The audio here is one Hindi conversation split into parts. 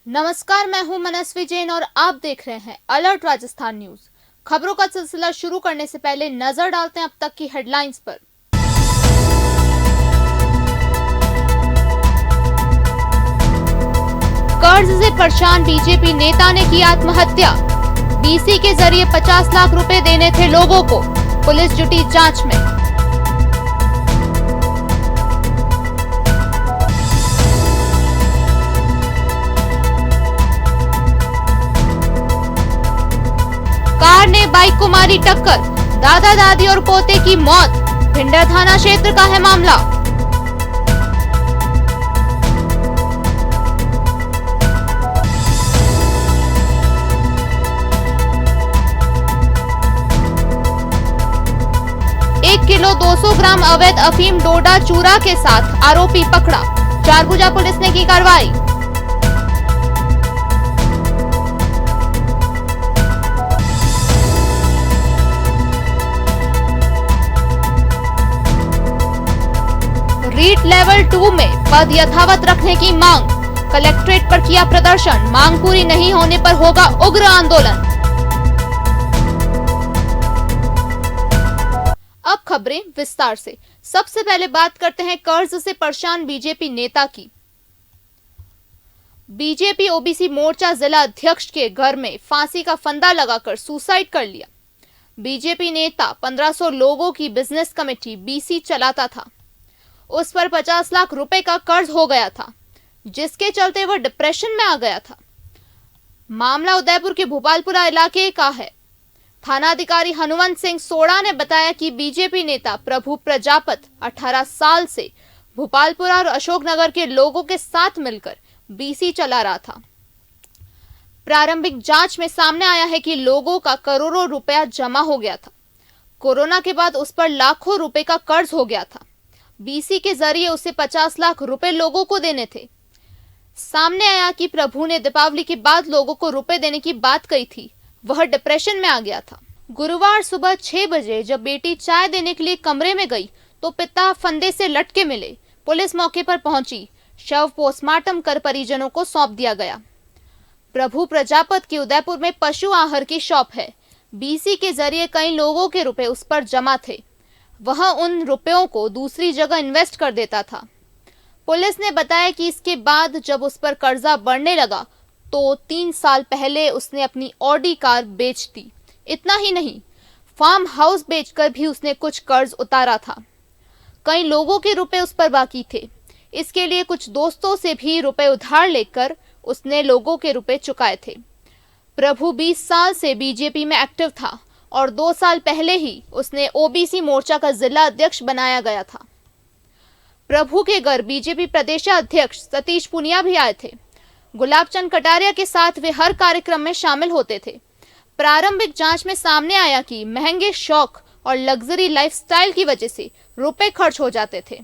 नमस्कार, मैं हूं मनस्वी जैन और आप देख रहे हैं अलर्ट राजस्थान न्यूज। खबरों का सिलसिला शुरू करने से पहले नजर डालते हैं अब तक की हेडलाइंस पर। कर्ज से परेशान बीजेपी नेता ने की आत्महत्या। बीसी के जरिए 50 लाख रुपए देने थे लोगों को, पुलिस जुटी जांच में। कार ने बाइक को मारी टक्कर, दादा दादी और पोते की मौत। भिंडर थाना क्षेत्र का है मामला। एक किलो 200 ग्राम अवैध अफीम डोडा चूरा के साथ आरोपी पकड़ा। चारभुजा पुलिस ने की कार्रवाई। रीट लेवल 2 में पद यथावत रखने की मांग। कलेक्ट्रेट पर किया प्रदर्शन, मांग पूरी नहीं होने पर होगा उग्र आंदोलन। अब खबरें विस्तार से। सबसे पहले बात करते हैं कर्ज से परेशान बीजेपी नेता की। बीजेपी ओबीसी मोर्चा जिला अध्यक्ष के घर में फांसी का फंदा लगाकर सुसाइड कर लिया। बीजेपी नेता 1500 लोगों की बिजनेस कमेटी बीसी चलाता था। उस पर 50 लाख रुपए का कर्ज हो गया था, जिसके चलते वह डिप्रेशन में आ गया था। मामला उदयपुर के भोपालपुरा इलाके का है। थानाधिकारी हनुमंत सिंह सोड़ा ने बताया कि बीजेपी नेता प्रभु प्रजापत 18 साल से भोपालपुरा और अशोकनगर के लोगों के साथ मिलकर बीसी चला रहा था। प्रारंभिक जांच में सामने आया है कि लोगों का करोड़ों रुपया जमा हो गया था। कोरोना के बाद उस पर लाखों रुपए का कर्ज हो गया था। बीसी के जरिए उसे 50 लाख रुपए लोगों को देने थे। सामने आया कि प्रभु ने दीपावली के बाद लोगों को रुपए देने की बात कही थी। वह डिप्रेशन में आ गया था। गुरुवार सुबह 6 बजे जब बेटी चाय देने के लिए कमरे में गई तो पिता फंदे से लटके मिले। पुलिस मौके पर पहुंची। शव पोस्टमार्टम कर परिजनों को सौंप दिया गया। प्रभु प्रजापत की उदयपुर में पशु आहार की शॉप है। बीसी के जरिए कई लोगों के रुपए उस पर जमा थे। वह उन रुपयों को दूसरी जगह इन्वेस्ट कर देता था। पुलिस ने बताया कि इसके बाद जब उस पर कर्जा बढ़ने लगा तो 3 साल पहले उसने अपनी ऑडी कार बेच दी। इतना ही नहीं, फार्म हाउस बेचकर भी उसने कुछ कर्ज उतारा था। कई लोगों के रुपए उस पर बाकी थे। इसके लिए कुछ दोस्तों से भी रुपए उधार लेकर उसने लोगों के रुपए चुकाए थे। प्रभु 20 साल से बीजेपी में एक्टिव था और 2 साल पहले ही उसने ओबीसी मोर्चा का जिला अध्यक्ष बनाया गया था। प्रभु के घर बीजेपी प्रदेशाध्यक्ष सतीश पुनिया भी आए थे। गुलाबचंद कटारिया के साथ वे हर कार्यक्रम में शामिल होते थे। प्रारंभिक जांच में सामने आया कि महंगे शौक और लग्जरी लाइफस्टाइल की वजह से रुपए खर्च हो जाते थे।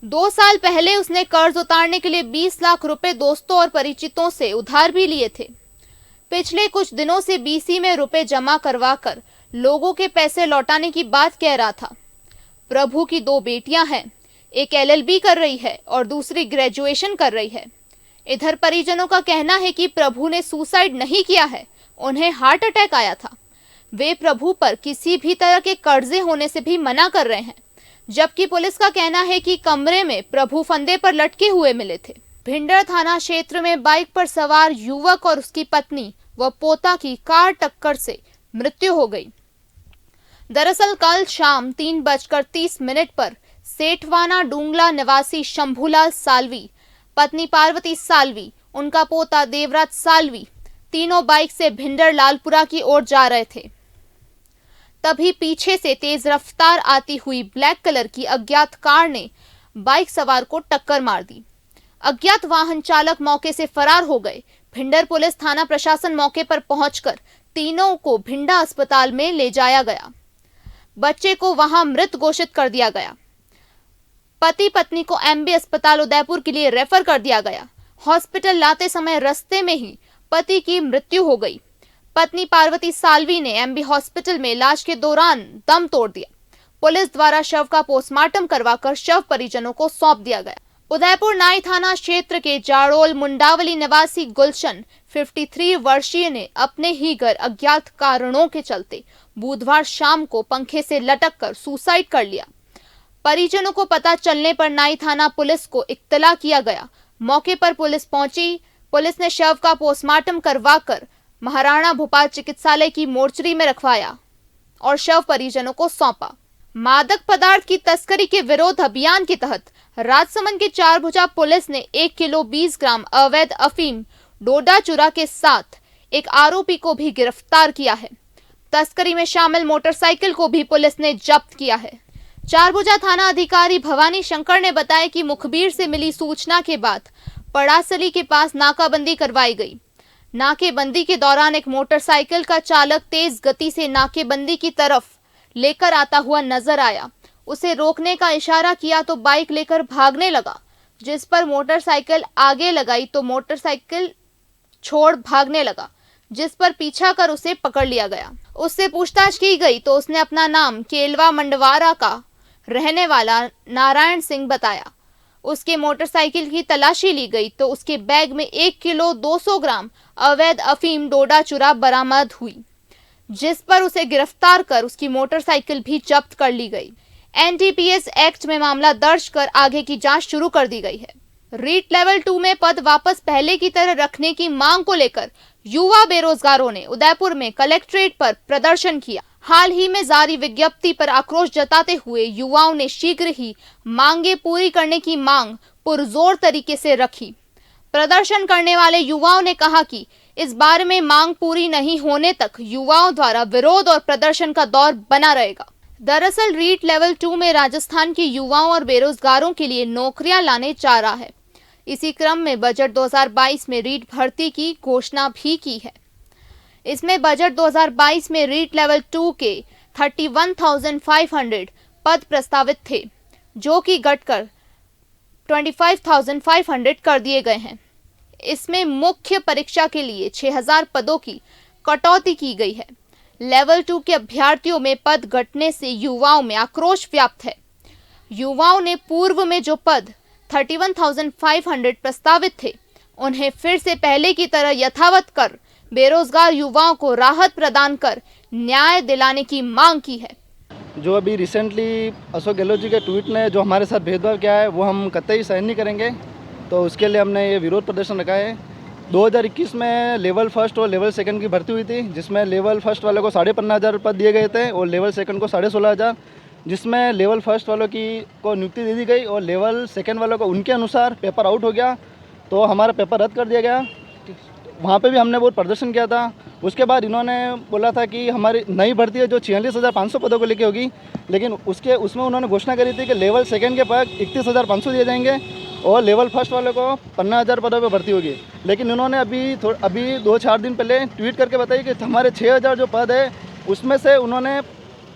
2 साल पहले उसने कर्ज उतारने के लिए 20 लाख रुपए दोस्तों और परिचितों से उधार भी लिए थे। पिछले कुछ दिनों से बीसी में रुपए जमा करवाकर लोगों के पैसे लौटाने की बात कह रहा था। प्रभु की 2 बेटियां हैं, एक एलएलबी कर रही है और दूसरी ग्रेजुएशन कर रही है। इधर परिजनों का कहना है कि प्रभु ने सुसाइड नहीं किया है, उन्हें हार्ट अटैक आया था। वे प्रभु पर किसी भी तरह के कर्जे होने से भी मना कर रहे हैं, जबकि पुलिस का कहना है कि कमरे में प्रभु फंदे पर लटके हुए मिले थे। भिंडर थाना क्षेत्र में बाइक पर सवार युवक और उसकी पत्नी व पोता की कार टक्कर से मृत्यु हो गई। दरअसल कल शाम 3:30 पर सेठवाना डूंगला निवासी शंभूलाल सालवी, पत्नी पार्वती सालवी, उनका पोता देवराज सालवी तीनों बाइक से भिंडर लालपुरा की ओर जा रहे थे। तभी पीछे से तेज रफ्तार आती हुई ब्लैक कलर की अज्ञात कार ने बाइक सवार को टक्कर मार दी। अज्ञात वाहन चालक मौके से फरार हो गए। भिंडर पुलिस थाना प्रशासन मौके पर पहुंचकर तीनों को भिंडा अस्पताल में ले जाया गया। बच्चे को वहां मृत घोषित कर दिया गया। पति पत्नी को एमबी अस्पताल उदयपुर के लिए रेफर कर दिया गया। हॉस्पिटल लाते समय रास्ते में ही पति की मृत्यु हो गई। पत्नी पार्वती साल्वी ने एमबी हॉस्पिटल में इलाज के दौरान दम तोड़ दिया। पुलिस द्वारा शव का पोस्टमार्टम करवाकर शव परिजनों को सौंप दिया गया। उदयपुर नाई थाना क्षेत्र के जाड़ोल मुंडावली निवासी गुलशन 53 वर्षीय ने अपने ही घर अज्ञात कारणों के चलते बुधवार शाम को पंखे से लटक कर सुसाइड कर लिया। परिजनों को पता चलने पर नाई थाना पुलिस को इत्तला किया गया। मौके पर पुलिस पहुंची। पुलिस ने शव का पोस्टमार्टम करवाकर महाराणा भोपाल चिकित्सालय की मोर्चरी में रखवाया और शव परिजनों को सौंपा। मादक पदार्थ की तस्करी के विरोध अभियान के तहत राजसमंद के चारभुजा पुलिस ने 1 किलो 20 ग्राम अवैध अफीम डोडा चूरा के साथ एक आरोपी को भी गिरफ्तार किया है। तस्करी में शामिल मोटरसाइकिल को भी पुलिस ने जब्त किया है। चारभुजा थाना अधिकारी भवानी शंकर ने बताया कि मुखबिर से मिली सूचना के बाद पड़ासली के पास नाकाबंदी करवाई गई। नाकेबंदी के दौरान एक मोटरसाइकिल का चालक तेज गति से नाकेबंदी की तरफ लेकर आता हुआ नजर आया। उसे रोकने का इशारा किया तो बाइक लेकर भागने लगा, जिस पर मोटरसाइकिल आगे लगाई तो मोटरसाइकिल छोड़ भागने लगा, जिस पर पीछा कर उसे पकड़ लिया गया। उससे पूछताछ की गई तो उसने अपना नाम केलवा मंडवारा का रहने वाला नारायण सिंह बताया। उसके मोटरसाइकिल की तलाशी ली गई तो उसके बैग में 1 किलो 200 ग्राम अवैध अफीम डोडा चूरा बरामद हुई, जिस पर उसे गिरफ्तार कर उसकी मोटरसाइकिल भी जब्त कर ली गई। एनडीपीएस एक्ट में मामला दर्ज कर आगे की जांच शुरू कर दी गई है। रीट लेवल 2 में पद वापस पहले की तरह रखने की मांग को लेकर युवा बेरोजगारों ने उदयपुर में कलेक्ट्रेट पर प्रदर्शन किया। हाल ही में जारी विज्ञप्ति पर आक्रोश जताते हुए युवाओं ने शीघ्र ही मांगे पूरी करने की मांग पुरजोर तरीके से रखी। प्रदर्शन करने वाले युवाओं ने कहा कि इस बारे में मांग पूरी नहीं होने तक युवाओं द्वारा विरोध और प्रदर्शन का दौर बना रहेगा। दरअसल रीट लेवल 2 में राजस्थान के युवाओं और बेरोजगारों के लिए नौकरियां लाने जा रहा है। इसी क्रम में बजट 2022 में रीट भर्ती की घोषणा भी की है। इसमें बजट 2022 में रीट लेवल 2 के 31,500 पद प्रस्तावित थे, जो कि घटकर 25,500 कर दिए गए हैं। इसमें मुख्य परीक्षा के लिए 6,000 पदों की कटौती की गई है। लेवल 2 के अभ्यर्थियों में पद घटने से युवाओं में आक्रोश व्याप्त है। युवाओं ने पूर्व में जो पद 31,500 प्रस्तावित थे, उन्हें फिर से पहले की तरह यथावत कर बेरोजगार युवाओं को राहत प्रदान कर न्याय दिलाने की मांग की है। जो अभी रिसेंटली अशोक गहलोत जी के ट्वीट ने जो हमारे साथ भेदभाव किया है, वो हम कतई सहन नहीं करेंगे। तो उसके लिए हमने ये विरोध प्रदर्शन रखा है। 2021 में लेवल फर्स्ट और लेवल सेकंड की भर्ती हुई थी, जिसमें लेवल फर्स्ट वालों को 15,500 पद दिए गए थे और लेवल सेकंड को 16,500, जिसमें लेवल फर्स्ट वालों को नियुक्ति दे दी गई और लेवल सेकंड वालों को उनके अनुसार पेपर आउट हो गया, तो हमारा पेपर रद्द कर दिया गया। वहाँ पे भी हमने बहुत प्रदर्शन किया था। उसके बाद इन्होंने बोला था कि हमारी नई भर्ती है जो 46,500 पदों को लेके होगी, लेकिन उसमें उन्होंने घोषणा करी थी कि लेवल सेकंड के पद 31,500 दिए जाएंगे और लेवल फर्स्ट वाले को 15,000 पदों पे भर्ती होगी। लेकिन उन्होंने अभी 2-4 दिन पहले ट्वीट करके बताई कि हमारे 6,000 जो पद है, उसमें से उन्होंने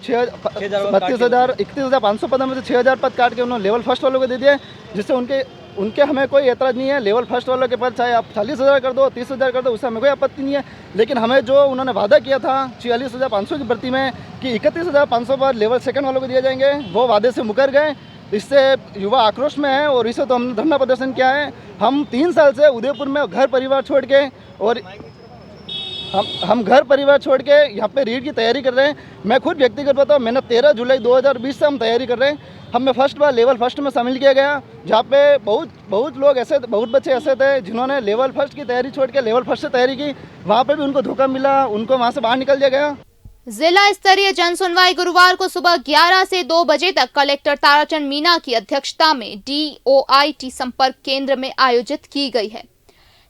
31,500 पदों में से 6,000 पद काट के उन्होंने लेवल फर्स्ट वालों को दे दिए, जिससे उनके हमें कोई एतराज़ नहीं है। लेवल फर्स्ट वालों के पद चाहे आप 40,000 कर दो, 30,000 कर दो, उससे हमें कोई आपत्ति नहीं है। लेकिन हमें जो उन्होंने वादा किया था 46,500 की भर्ती में कि 31,500 पद लेवल सेकंड वालों को दिए जाएंगे, वो वादे से मुकर गए। इससे युवा आक्रोश में है और इसे तो हमने धरना प्रदर्शन किया है। हम 3 साल से उदयपुर में घर परिवार छोड़ के और हम घर परिवार छोड़ के यहाँ पे रीट की तैयारी कर रहे हैं। मैं खुद व्यक्तिगत बताऊँ, मैंने 13 जुलाई 2020 से हम तैयारी कर रहे हैं। हमें फर्स्ट बार लेवल फर्स्ट में शामिल किया गया, जहाँ पे बहुत बच्चे ऐसे थे जिन्होंने लेवल फर्स्ट की तैयारी छोड़ के लेवल फर्स्ट से तैयारी की। वहाँ पे भी उनको धोखा मिला, उनको वहाँ से बाहर निकल दिया गया। जिला स्तरीय जन सुनवाई गुरुवार को सुबह 11 से 2 बजे तक कलेक्टर ताराचंद मीना की अध्यक्षता में DOIT संपर्क केंद्र में आयोजित की गई है।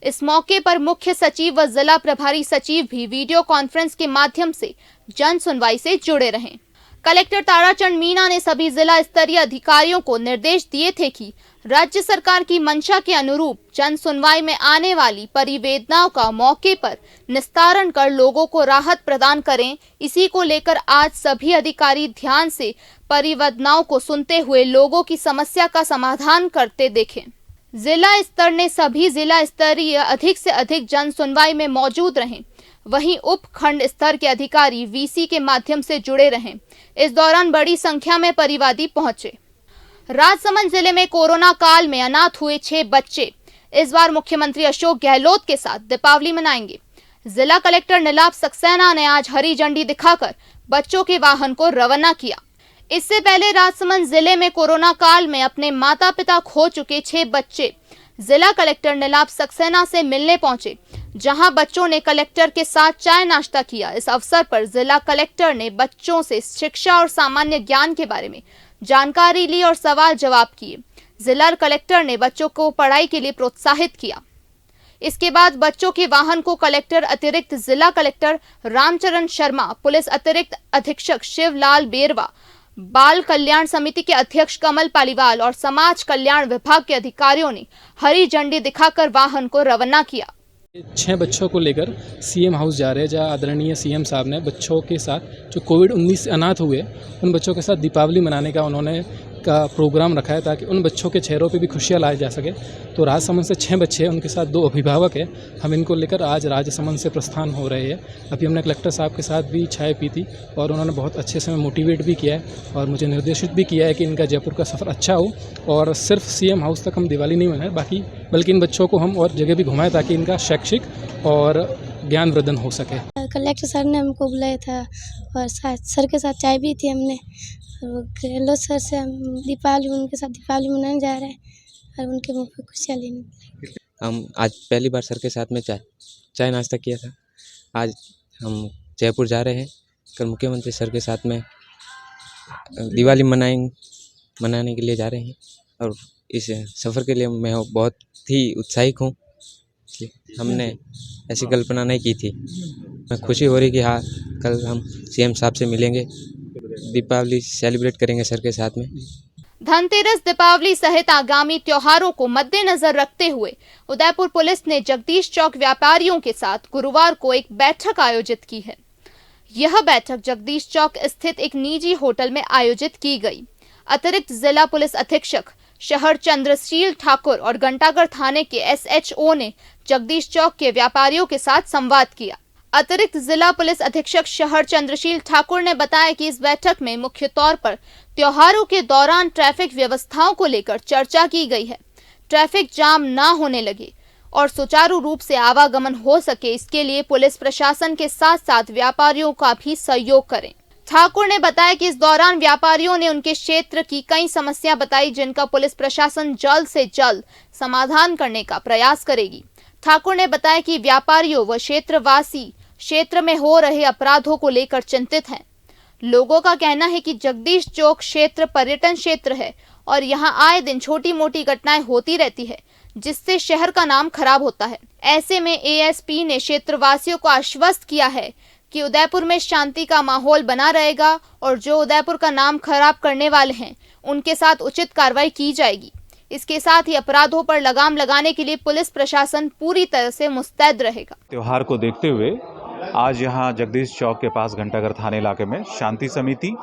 इस मौके पर मुख्य सचिव व जिला प्रभारी सचिव भी वीडियो कॉन्फ्रेंस के माध्यम से जन सुनवाई से जुड़े रहे। कलेक्टर ताराचंद मीना ने सभी जिला स्तरीय अधिकारियों को निर्देश दिए थे कि राज्य सरकार की मंशा के अनुरूप जन सुनवाई में आने वाली परिवेदनाओं का मौके पर निस्तारण कर लोगों को राहत प्रदान करें। इसी को लेकर आज सभी अधिकारी ध्यान से परिवेदनाओं को सुनते हुए लोगों की समस्या का समाधान करते देखें। जिला स्तर ने सभी जिला स्तरीय अधिक से अधिक जन सुनवाई में मौजूद रहें, वहीं उपखंड स्तर के अधिकारी वीसी के माध्यम से जुड़े रहें। इस दौरान बड़ी संख्या में परिवादी पहुंचे। राजसमंद जिले में कोरोना काल में अनाथ हुए 6 बच्चे इस बार मुख्यमंत्री अशोक गहलोत के साथ दीपावली मनाएंगे। जिला कलेक्टर नीलाभ सक्सेना ने आज हरी झंडी दिखाकर बच्चों के वाहन को रवाना किया। इससे पहले राजसमंद जिले में कोरोना काल में अपने माता पिता खो चुके 6 बच्चे जिला कलेक्टर नीलाभ सक्सेना से मिलने पहुंचे, जहां बच्चों ने कलेक्टर के साथ चाय नाश्ता किया। इस अवसर पर जिला कलेक्टर ने बच्चों से शिक्षा और सामान्य ज्ञान के बारे में जानकारी ली और सवाल जवाब किए। जिला कलेक्टर ने बच्चों को पढ़ाई के लिए प्रोत्साहित किया। इसके बाद बच्चों के वाहन को कलेक्टर अतिरिक्त जिला कलेक्टर रामचरण शर्मा, पुलिस अतिरिक्त अधीक्षक शिवलाल बेरवा, बाल कल्याण समिति के अध्यक्ष कमल पालीवाल और समाज कल्याण विभाग के अधिकारियों ने हरी झंडी दिखाकर वाहन को रवाना किया। 6 बच्चों को लेकर सीएम हाउस जा रहे हैं, जहाँ आदरणीय सीएम साहब ने बच्चों के साथ जो कोविड-19 से अनाथ हुए उन बच्चों के साथ दीपावली मनाने का उन्होंने का प्रोग्राम रखा है, ताकि उन बच्चों के चेहरों पे भी खुशियाँ लाई जा सके। तो राजसमंद से 6 बच्चे हैं, उनके साथ 2 अभिभावक हैं। हम इनको लेकर आज राजसमंद से प्रस्थान हो रहे हैं। अभी हमने कलेक्टर साहब के साथ भी चाय पी थी और उन्होंने बहुत अच्छे से हमें मोटिवेट भी किया है और मुझे निर्देशित भी किया है कि इनका जयपुर का सफ़र अच्छा हो और सिर्फ सीएम हाउस तक हम दिवाली नहीं मनाएं, बल्कि इन बच्चों को हम और जगह भी घुमाएं, ताकि इनका शैक्षिक और ज्ञान वर्धन हो सके। कलेक्टर सर ने हमको बुलाया था और सर के साथ चाय भी थी हमने। गहलोत सर से हम उनके साथ दीपावली मनाने जा रहे हैं और उनके मुँह पे खुशियाँ लेने। हम आज पहली बार सर के साथ में चाय नाश्ता किया था। आज हम जयपुर जा रहे हैं। कल मुख्यमंत्री सर के साथ में दिवाली मनाने के लिए जा रहे हैं और इस सफ़र के लिए मैं बहुत ही उत्साहित हूँ। हमने ऐसी कल्पना नहीं की थी। मैं खुशी हो रही कि हाँ, कल हम सीएम साहब से मिलेंगे, दीपावली सेलिब्रेट करेंगे सर के साथ में। धनतेरस, दीपावली सहित आगामी त्योहारों को मद्देनजर रखते हुए उदयपुर पुलिस ने जगदीश चौक व्यापारियों के साथ गुरुवार को एक बैठक आयोजित की है। यह बैठक जगदीश चौक स्थित एक निजी होटल में आयोजित की गई। अतिरिक्त जिला पुलिस अधीक्षक शहर चंद्रशील ठाकुर और घंटाघर थाने के SHO ने जगदीश चौक के व्यापारियों के साथ संवाद किया। अतिरिक्त जिला पुलिस अधीक्षक शहर चंद्रशील ठाकुर ने बताया कि इस बैठक में मुख्य तौर पर त्योहारों के दौरान ट्रैफिक व्यवस्थाओं को लेकर चर्चा की गई है। ट्रैफिक जाम न होने लगे और सुचारू रूप से आवागमन हो सके, इसके लिए पुलिस प्रशासन के साथ साथ व्यापारियों का भी सहयोग करें। ठाकुर ने बताया कि इस दौरान व्यापारियों ने उनके क्षेत्र की कई समस्या बताई, जिनका पुलिस प्रशासन जल्द से जल्द समाधान करने का प्रयास करेगी। ठाकुर ने बताया कि व्यापारियों व क्षेत्रवासी क्षेत्र में हो रहे अपराधों को लेकर चिंतित हैं। लोगों का कहना है कि जगदीश चौक क्षेत्र पर्यटन क्षेत्र है और यहां आए दिन छोटी मोटी घटनाएं होती रहती है, जिससे शहर का नाम खराब होता है। ऐसे में ASP ने क्षेत्रवासियों को आश्वस्त किया है कि उदयपुर में शांति का माहौल बना रहेगा और जो उदयपुर का नाम खराब करने वाले हैं उनके साथ उचित कार्रवाई की जाएगी। इसके साथ ही अपराधों पर लगाम लगाने के लिए पुलिस प्रशासन पूरी तरह से मुस्तैद रहेगा। त्योहार को देखते हुए आज यहां जगदीश चौक के पास घंटाघर थाने इलाके में शांति समिति,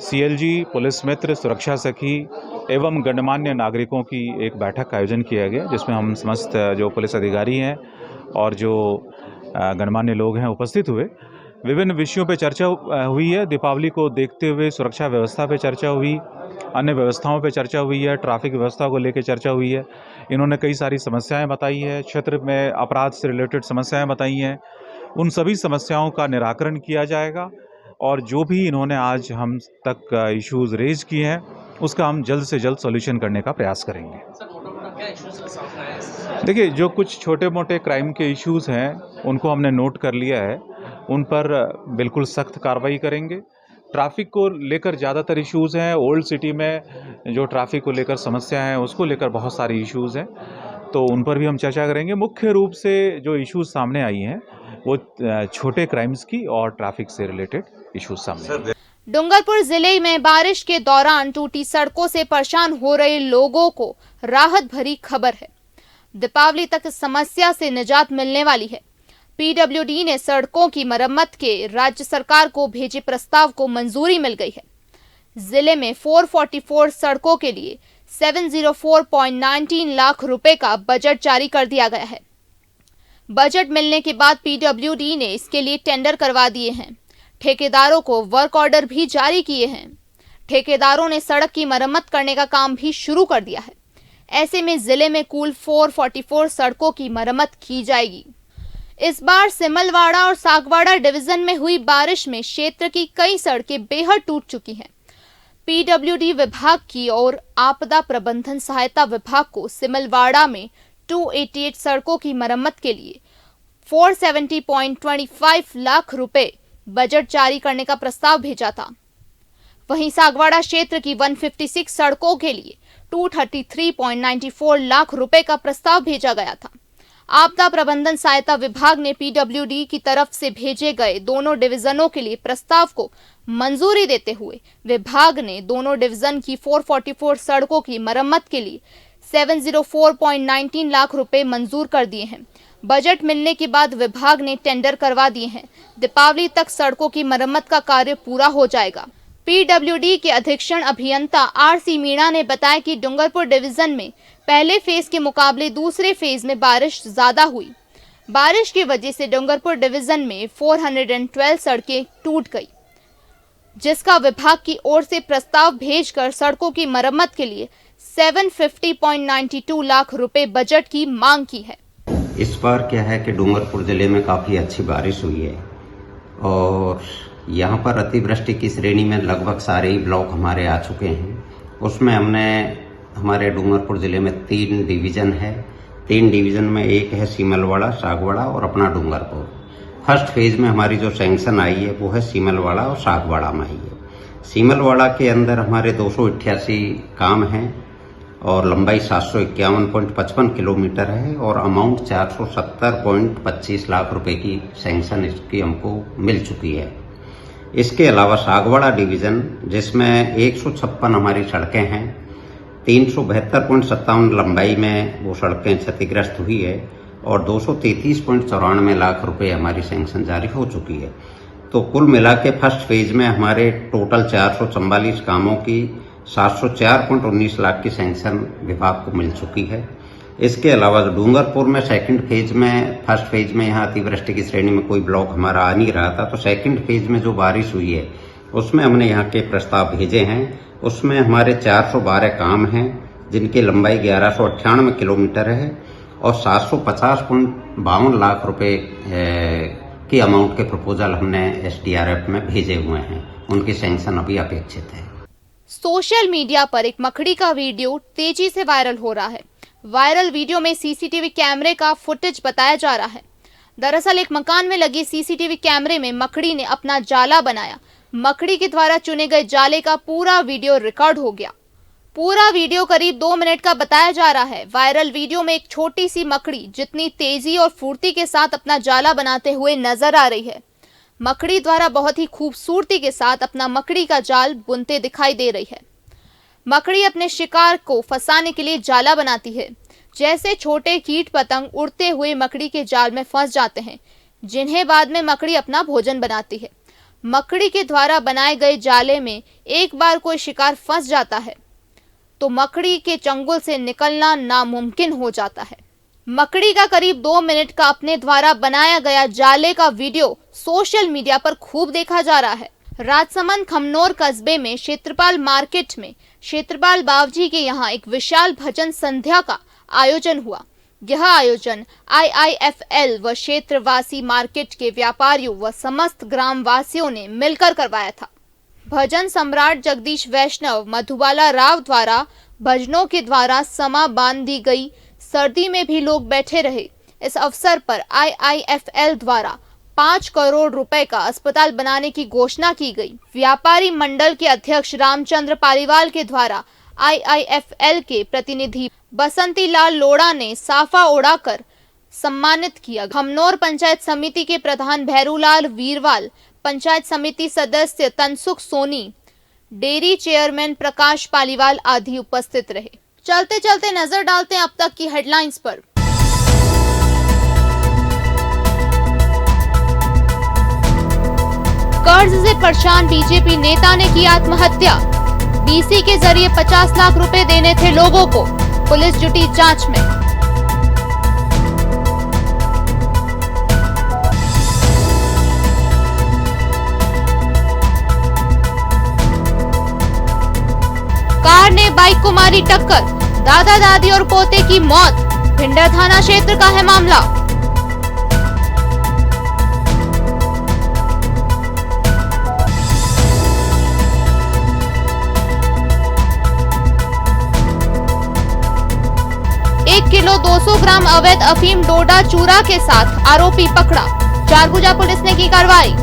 CLG, पुलिस मित्र, सुरक्षा सखी एवं गणमान्य नागरिकों की एक बैठक का आयोजन किया गया, जिसमें हम समस्त जो पुलिस अधिकारी हैं और जो गणमान्य लोग हैं उपस्थित हुए। विभिन्न विषयों पे चर्चा हुई है। दीपावली को देखते हुए सुरक्षा व्यवस्था पे चर्चा हुई, अन्य व्यवस्थाओं पे चर्चा हुई है, ट्रैफिक व्यवस्था को लेकर चर्चा हुई है। इन्होंने कई सारी समस्याएं बताई है, क्षेत्र में अपराध से रिलेटेड समस्याएं बताई हैं। उन सभी समस्याओं का निराकरण किया जाएगा और जो भी इन्होंने आज हम तक इश्यूज़ रेज किए हैं उसका हम जल्द से जल्द सॉल्यूशन करने का प्रयास करेंगे। देखिए, जो कुछ छोटे मोटे क्राइम के इश्यूज़ हैं उनको हमने नोट कर लिया है, उन पर बिल्कुल सख्त कार्रवाई करेंगे। ट्रैफिक को लेकर ज़्यादातर इश्यूज़ हैं। ओल्ड सिटी में जो ट्रैफिक को लेकर समस्या है उसको लेकर बहुत सारी इश्यूज़ हैं, तो उन पर भी हम चर्चा करेंगे। मुख्य रूप से जो इश्यूज़ सामने आई हैं वो छोटे क्राइम्स की और ट्रैफिक से रिलेटेड इश्यूज़ सामने आई हैं। डूंगरपुर जिले में बारिश के दौरान टूटी सड़कों से परेशान हो रहे लोगों को राहत भरी खबर है। दीपावली तक इस समस्या से निजात मिलने वाली है। PWD ने सड़कों की मरम्मत के राज्य सरकार को भेजे प्रस्ताव को मंजूरी मिल गई है। जिले में 444 सड़कों के लिए 704.19 लाख रुपए का बजट जारी कर दिया गया है। बजट मिलने के बाद पीडब्ल्यूडी ने इसके लिए टेंडर करवा दिए हैं। ठेकेदारों को वर्क ऑर्डर भी जारी किए हैं। ठेकेदारों ने सड़क की मरम्मत करने का काम भी शुरू कर दिया है। ऐसे में जिले में कुल 444 सड़कों की मरम्मत की जाएगी। इस बार सिमलवाड़ा और सागवाड़ा डिवीजन में हुई बारिश में क्षेत्र की कई सड़कें बेहद टूट चुकी हैं। पीडब्ल्यूडी विभाग की और आपदा प्रबंधन सहायता विभाग को सिमलवाड़ा में 288 सड़कों की मरम्मत के लिए 470.25 लाख रुपए बजट जारी करने का प्रस्ताव भेजा था। वहीं सागवाड़ा क्षेत्र की 156 सड़कों के लिए 233.94 लाख रुपए का प्रस्ताव भेजा गया था। आपदा प्रबंधन सहायता विभाग ने पीडब्ल्यूडी की तरफ से भेजे गए दोनों डिवीजनों के लिए प्रस्ताव को मंजूरी देते हुए विभाग ने दोनों डिवीजन की 444 सड़कों की मरम्मत के लिए 704.19 लाख रुपए मंजूर कर दिए हैं। बजट मिलने के बाद विभाग ने टेंडर करवा दिए हैं। दीपावली तक सड़कों की मरम्मत का कार्य पूरा हो जाएगा। पीडब्ल्यूडी के अधीक्षण अभियंता आरसी मीणा ने बताया कि डूंगरपुर डिवीजन में पहले फेज के मुकाबले दूसरे फेज में बारिश ज्यादा हुई। बारिश की वजह से डूंगरपुर डिवीजन में 412 सड़कें टूट गई, जिसका विभाग की ओर से प्रस्ताव भेजकर सड़कों की मरम्मत के लिए 750.92 लाख रुपए बजट की मांग की है। इस बार क्या है कि डूंगरपुर जिले में काफ़ी अच्छी बारिश हुई है और यहाँ पर अतिवृष्टि की श्रेणी में लगभग सारे ही ब्लॉक हमारे आ चुके हैं। उसमें हमने हमारे डूंगरपुर ज़िले में 3 डिवीज़न है। 3 डिवीज़न में एक है सीमलवाड़ा, सागवाड़ा और अपना डूंगरपुर। फर्स्ट फेज़ में हमारी जो सैंक्शन आई है वो है सीमलवाड़ा और सागवाड़ा में आई है। सीमलवाड़ा के अंदर हमारे 288 काम हैं और लंबाई 751.55 किलोमीटर है और अमाउंट 470.25 लाख रुपए की सैंक्शन इसकी हमको मिल चुकी है। इसके अलावा सागवाड़ा डिवीज़न जिसमें 156 हमारी सड़कें हैं, 372.57 लंबाई में वो सड़कें क्षतिग्रस्त हुई है और 233.94 लाख रुपए हमारी सैंक्शन जारी हो चुकी है। तो कुल मिला के फर्स्ट फेज में हमारे टोटल 444 कामों की 704.19 लाख की सैंक्शन विभाग को मिल चुकी है। इसके अलावा डूंगरपुर में सेकंड फेज में, फर्स्ट फेज में यहाँ अतिवृष्टि की श्रेणी में कोई ब्लॉक हमारा आ नहीं रहा था, तो सेकंड फेज में जो बारिश हुई है उसमें हमने यहाँ के प्रस्ताव भेजे हैं। उसमें हमारे 412 काम हैं जिनकी लंबाई 1198 किलोमीटर है और 750.52 लाख रुपए की अमाउंट के प्रपोजल हमने SDRF में भेजे हुए हैं। उनकी सैंक्शन अभी अपेक्षित है। सोशल मीडिया पर एक मकड़ी का वीडियो तेजी से वायरल हो रहा है। वायरल वीडियो में सीसीटीवी कैमरे का फुटेज बताया जा रहा है। दरअसल एक मकान में लगे सीसीटीवी कैमरे में मकड़ी ने अपना जाला बनाया। मकड़ी के द्वारा चुने गए जाले का पूरा वीडियो रिकॉर्ड हो गया। पूरा वीडियो करीब 2 मिनट का बताया जा रहा है। वायरल वीडियो में एक छोटी सी मकड़ी जितनी तेजी और फुर्ती के साथ अपना जाला बनाते हुए नजर आ रही है। मकड़ी द्वारा बहुत ही खूबसूरती के साथ अपना मकड़ी का जाल बुनते दिखाई दे रही है। मकड़ी अपने शिकार को फंसाने के लिए जाला बनाती है। जैसे छोटे कीट पतंग उड़ते हुए मकड़ी के जाल में फंस जाते हैं, जिन्हें बाद में मकड़ी अपना भोजन बनाती है। मकड़ी के द्वारा बनाए गए जाले में एक बार कोई शिकार फंस जाता है तो मकड़ी के चंगुल से निकलना नामुमकिन हो जाता है। मकड़ी का करीब 2 मिनट का अपने द्वारा बनाया गया जाले का वीडियो सोशल मीडिया पर खूब देखा जा रहा है। राजसमंद खमनोर कस्बे में क्षेत्रपाल मार्केट में क्षेत्रपाल बावजी के यहाँ एक विशाल भजन संध्या का आयोजन हुआ। यह आयोजन IIFL व क्षेत्रवासी मार्केट के व्यापारियों व समस्त ग्रामवासियों ने मिलकर करवाया था। भजन सम्राट जगदीश वैष्णव मधुबाला राव द्वारा भजनों के द्वारा समा बांध दी गई। सर्दी में भी लोग बैठे रहे। इस अवसर पर IIFL द्वारा 5 करोड़ रुपए का अस्पताल बनाने की घोषणा की गई। व्यापारी मंडल के अध्यक्ष रामचंद्र पालीवाल के द्वारा IIFL के प्रतिनिधि बसंती लाल लोड़ा ने साफा उड़ाकर सम्मानित किया। खमनोर पंचायत समिति के प्रधान भैरूलाल वीरवाल, पंचायत समिति सदस्य तनसुख सोनी, डेयरी चेयरमैन प्रकाश पालीवाल आदि उपस्थित रहे। चलते चलते नजर डालते हैं अब तक की हेडलाइंस पर। कर्ज से परेशान बीजेपी नेता ने की आत्महत्या। बीसी के जरिए 50 लाख रुपए देने थे लोगों को। पुलिस जुटी जांच में। कार ने बाइक को मारी टक्कर, दादा दादी और पोते की मौत। भिंडर थाना क्षेत्र का है मामला। एक किलो 200 ग्राम अवैध अफीम डोडा चूरा के साथ आरोपी पकड़ा। चारगुजा पुलिस ने की कार्रवाई।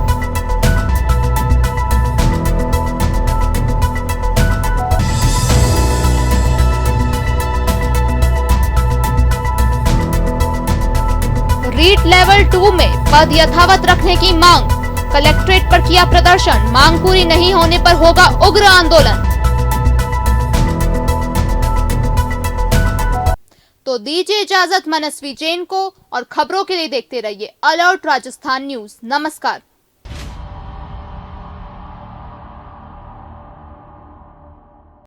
रीट लेवल 2 में पद यथावत रखने की मांग। कलेक्ट्रेट पर किया प्रदर्शन। मांग पूरी नहीं होने पर होगा उग्र आंदोलन। तो दीजिए इजाजत मनस्वी जैन को, और खबरों के लिए देखते रहिए अलर्ट राजस्थान न्यूज। नमस्कार।